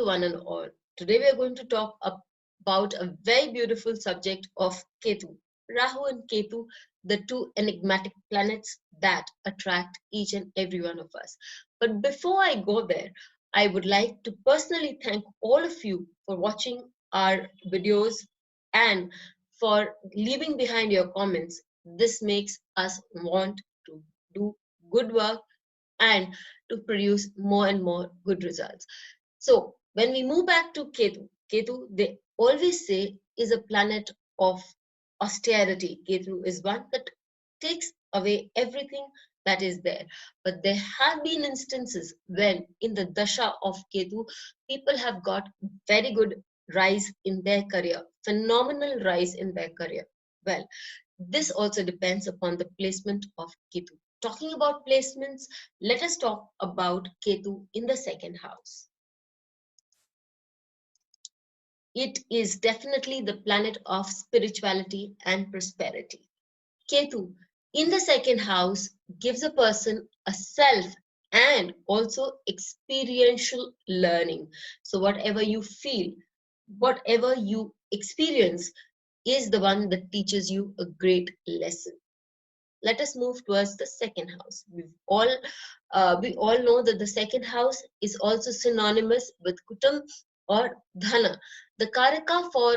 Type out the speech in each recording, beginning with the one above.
one and all. Today we are going to talk about a very beautiful subject of Ketu. Rahu and Ketu, the two enigmatic planets that attract each and every one of us. But before I go there, I would like to personally thank all of you for watching our videos and for leaving behind your comments. This makes us want to do good work and to produce more and more good results. So when we move back to Ketu, Ketu, they always say, is a planet of austerity. Ketu is one that takes away everything that is there. But there have been instances when in the dasha of Ketu, people have got very good rise in their career, phenomenal rise in their career. Well, this also depends upon the placement of Ketu. Talking about placements, let us talk about Ketu in the second house. It is definitely the planet of spirituality and prosperity. Ketu in the second house gives a person a self and also experiential learning. So whatever you feel, whatever you experience is the one that teaches you a great lesson. Let us move towards the second house. We all know that the second house is also synonymous with Kutum or Dhana. The Karaka for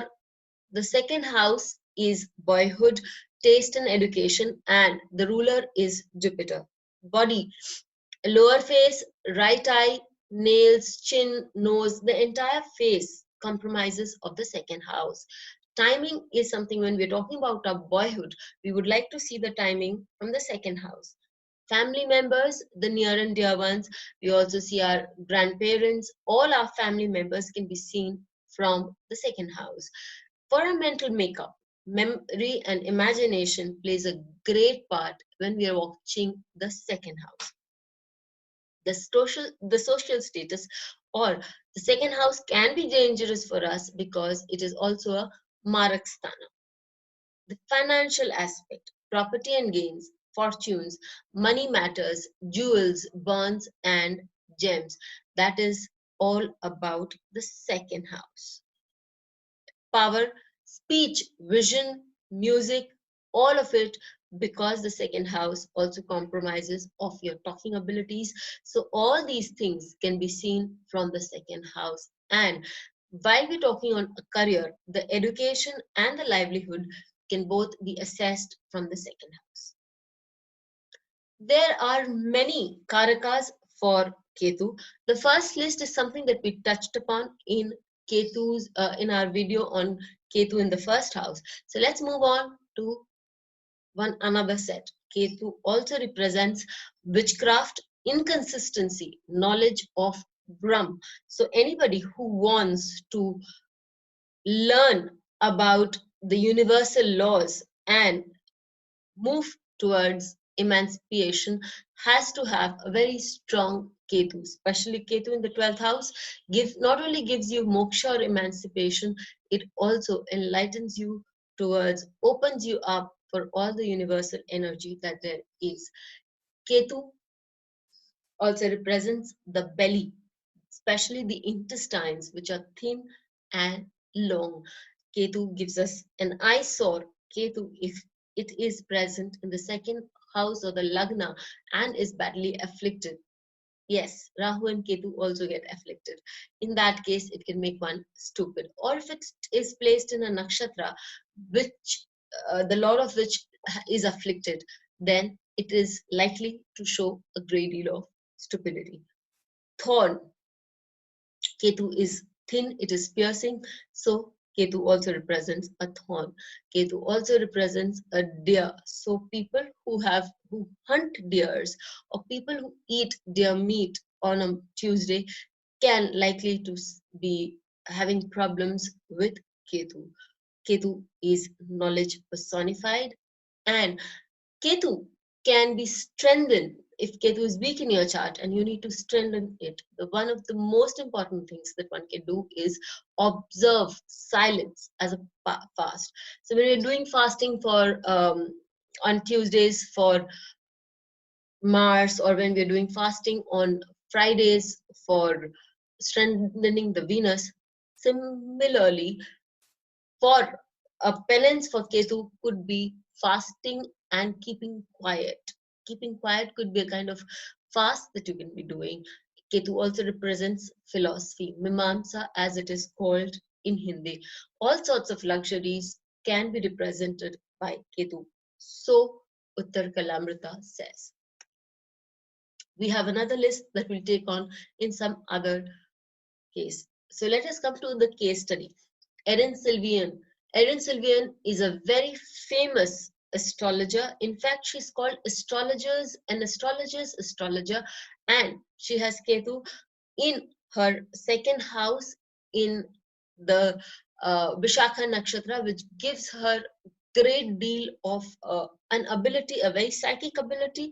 the second house is boyhood, taste and education, and the ruler is Jupiter. Body, lower face, right eye, nails, chin, nose, the entire face compromises of the second house. Timing is something when we're talking about our boyhood, we would like to see the timing from the second house. Family members, the near and dear ones, we also see our grandparents, all our family members can be seen from the second house. For our mental makeup, memory and imagination plays a great part when we are watching the second house. The social status or the second house can be dangerous for us because it is also a Marakstana. The financial aspect, property and gains, fortunes, money matters, jewels, bonds, and gems. That is all about the second house. Power, speech, vision, music, all of it, because the second house also compromises of your talking abilities. So all these things can be seen from the second house. And while we're talking on a career, the education and the livelihood can both be assessed from the second house. There are many Karakas for Ketu. The first list is something that we touched upon in Ketu's in our video on Ketu in the first house. So let's move on to another set. Ketu also represents witchcraft, inconsistency, knowledge of Brahm. So anybody who wants to learn about the universal laws and move towards emancipation has to have a very strong Ketu, especially Ketu in the 12th house. Not only gives you moksha or emancipation, it also enlightens you towards, opens you up for all the universal energy that there is. Ketu also represents the belly, especially the intestines, which are thin and long. Ketu gives us an eyesore. Ketu, if it is present in the second house or the lagna and is badly afflicted. Yes, Rahu and Ketu also get afflicted. In that case, it can make one stupid. Or if it is placed in a nakshatra, which the lord of which is afflicted, then it is likely to show a great deal of stupidity. Thorn. Ketu is thin, it is piercing, so Ketu also represents a thorn. Ketu also represents a deer. So people who hunt deers or people who eat deer meat on a Tuesday can likely to be having problems with Ketu. Ketu is knowledge personified, and Ketu can be strengthened if Ketu is weak in your chart and you need to strengthen it. One of the most important things that one can do is observe silence as a fast. So when you're doing fasting for on Tuesdays for Mars, or when we're doing fasting on Fridays for strengthening the Venus. Similarly, for a penance for Ketu could be fasting and keeping quiet. Keeping quiet could be a kind of fast that you can be doing. Ketu also represents philosophy, Mimamsa as it is called in Hindi. All sorts of luxuries can be represented by Ketu. So Uttar Kalamrita says. We have another list that we'll take on in some other case. So let us come to the case study. ERIN Sylvian. ERIN Sylvian is a very famous astrologer. In fact, she's called astrologer's astrologer, and she has Ketu in her second house in the Vishakha Nakshatra, which gives her great deal of an ability, a very psychic ability,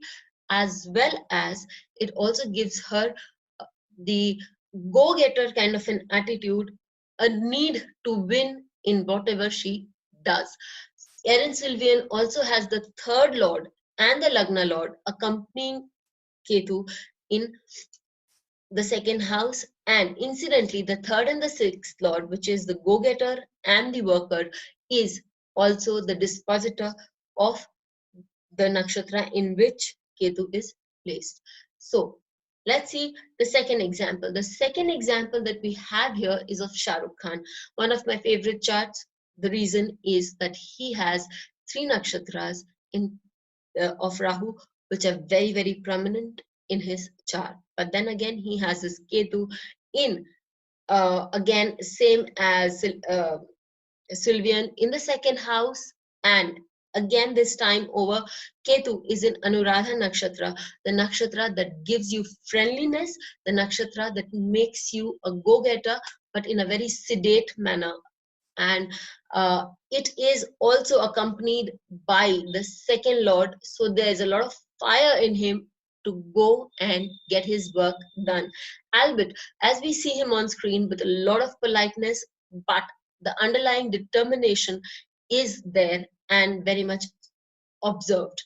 as well as it also gives her the go-getter kind of an attitude, a need to win in whatever she does. Erin Sylvian also has the third lord and the Lagna lord accompanying Ketu in the second house, and incidentally the third and the sixth lord, which is the go-getter and the worker, is also the dispositor of the nakshatra in which Ketu is placed. So let's see the second example. The second example that we have here is of Shah Rukh Khan, one of my favorite charts. The reason is that he has three nakshatras in of Rahu, which are very, very prominent in his chart. But then again, he has his Ketu in, again, same as Sylvian in the second house, and again this time over Ketu is in Anuradha Nakshatra, the nakshatra that gives you friendliness, the nakshatra that makes you a go-getter, but in a very sedate manner. And it is also accompanied by the second lord, so there is a lot of fire in him to go and get his work done, albeit as we see him on screen with a lot of politeness, but the underlying determination is there and very much observed.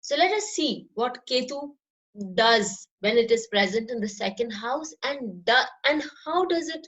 So let us see what Ketu does when it is present in the second house, and how does it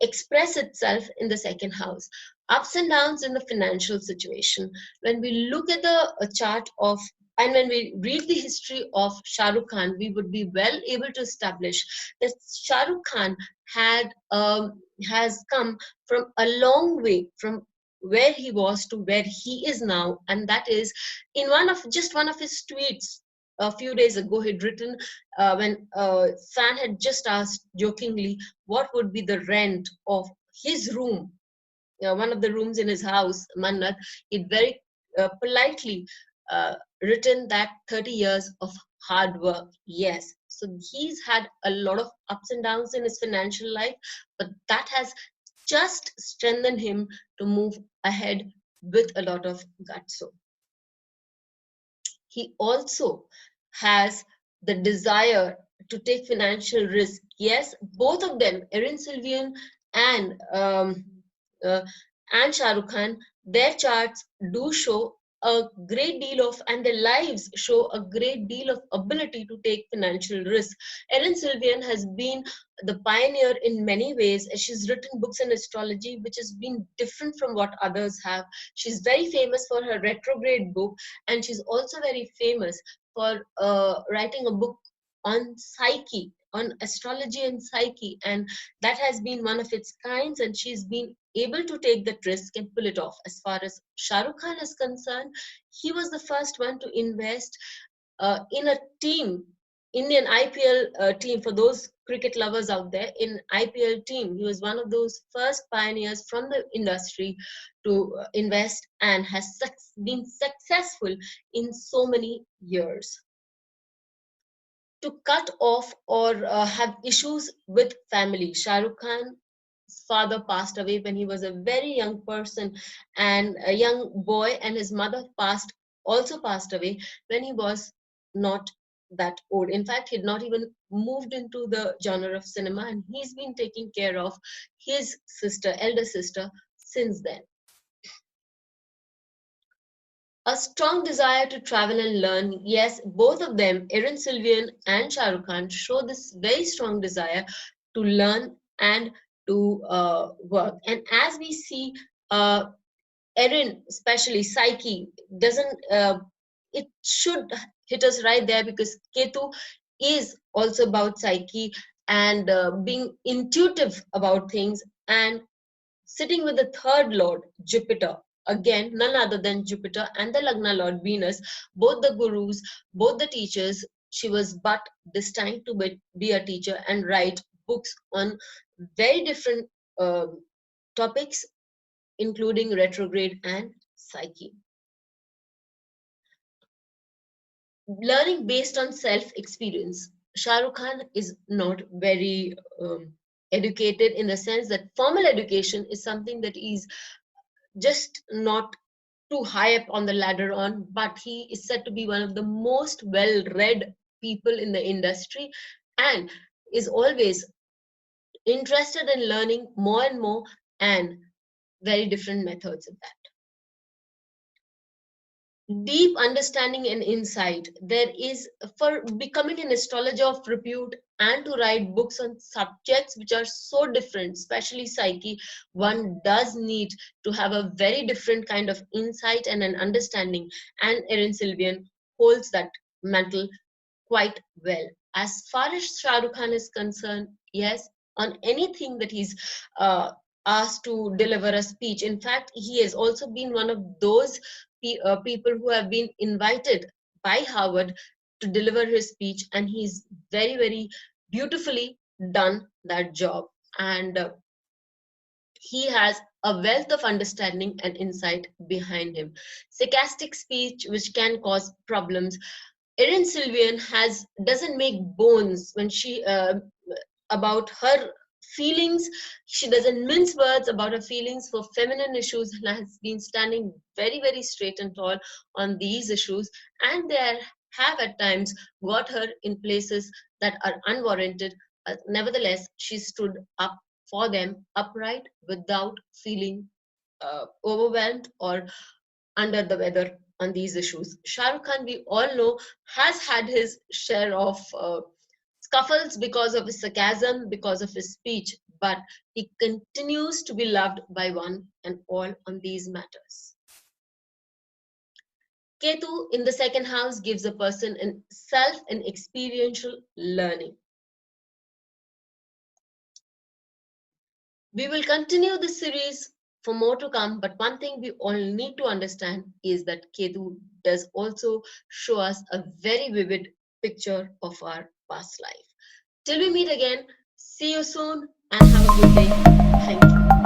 express itself in the second house. Ups and downs in the financial situation. When we look at the chart of, and when we read the history of Shah Rukh Khan, we would be well able to establish that Shah Rukh Khan has come from a long way from where he was to where he is now, and that is in one of his tweets a few days ago. He'd written, when a fan had just asked jokingly what would be the rent of his room, one of the rooms in his house, Mannat. He'd very politely written that 30 years of hard work. Yes, so he's had a lot of ups and downs in his financial life, but that has just strengthened him to move ahead with a lot of guts. So he also has the desire to take financial risk. Yes, both of them, Erin Sylvian and Shah Rukh Khan, their charts do show a great deal of, and their lives show a great deal of ability to take financial risk. Erin Sylvian has been the pioneer in many ways. She's written books in astrology which has been different from what others have. She's very famous for her retrograde book, and she's also very famous for writing a book on psyche, on astrology and psyche, and that has been one of its kinds, and she's been able to take that risk and pull it off. As far as Shah Rukh Khan is concerned, he was the first one to invest in a team, Indian IPL team. For those cricket lovers out there, in IPL team, he was one of those first pioneers from the industry to invest, and has been successful in so many years. To cut off or have issues with family, Shah Rukh Khan's father passed away when he was a very young person and a young boy, and his mother also passed away when he was not that old. In fact, he'd not even moved into the genre of cinema, and he's been taking care of his elder sister, since then. A strong desire to travel and learn. Yes, both of them, Erin Sylvian and Shah Rukh Khan, show this very strong desire to learn and to work. And as we see, ERIN, especially psyche, doesn't it should hit us right there, because Ketu is also about psyche and being intuitive about things, and sitting with the third lord, Jupiter. Again, none other than Jupiter and the Lagna lord, Venus, both the gurus, both the teachers. She was but destined to be a teacher and write books on very different topics, including retrograde and psyche. Learning based on self experience. Shah Rukh Khan is not very educated, in the sense that formal education is something that is just not too high up on the ladder on, but he is said to be one of the most well read people in the industry, and is always interested in learning more and more, and very different methods of that. Deep understanding and insight there is for becoming an astrologer of repute, and to write books on subjects which are so different, especially psyche. One does need to have a very different kind of insight and an understanding, and Erin Sylvian holds that mantle quite well. As far as Shah Rukh Khan is concerned, yes, on anything that he's asked to deliver a speech. In fact, he has also been one of those people who have been invited by Harvard to deliver his speech, and he's very, very beautifully done that job. And he has a wealth of understanding and insight behind him. Sarcastic speech, which can cause problems. Erin Sylvian doesn't make bones when she about her feelings. She doesn't mince words about her feelings for feminine issues, and has been standing very, very straight and tall on these issues. And they have at times got her in places that are unwarranted. Nevertheless, she stood up for them upright, without feeling overwhelmed or under the weather on these issues. Shah Rukh Khan, we all know, has had his share of scuffles because of his sarcasm, because of his speech, but he continues to be loved by one and all on these matters. Ketu in the second house gives a person in self and experiential learning. We will continue this series for more to come, but one thing we all need to understand is that Ketu does also show us a very vivid picture of our past life. Till we meet again, see you soon and have a good day. Thank you.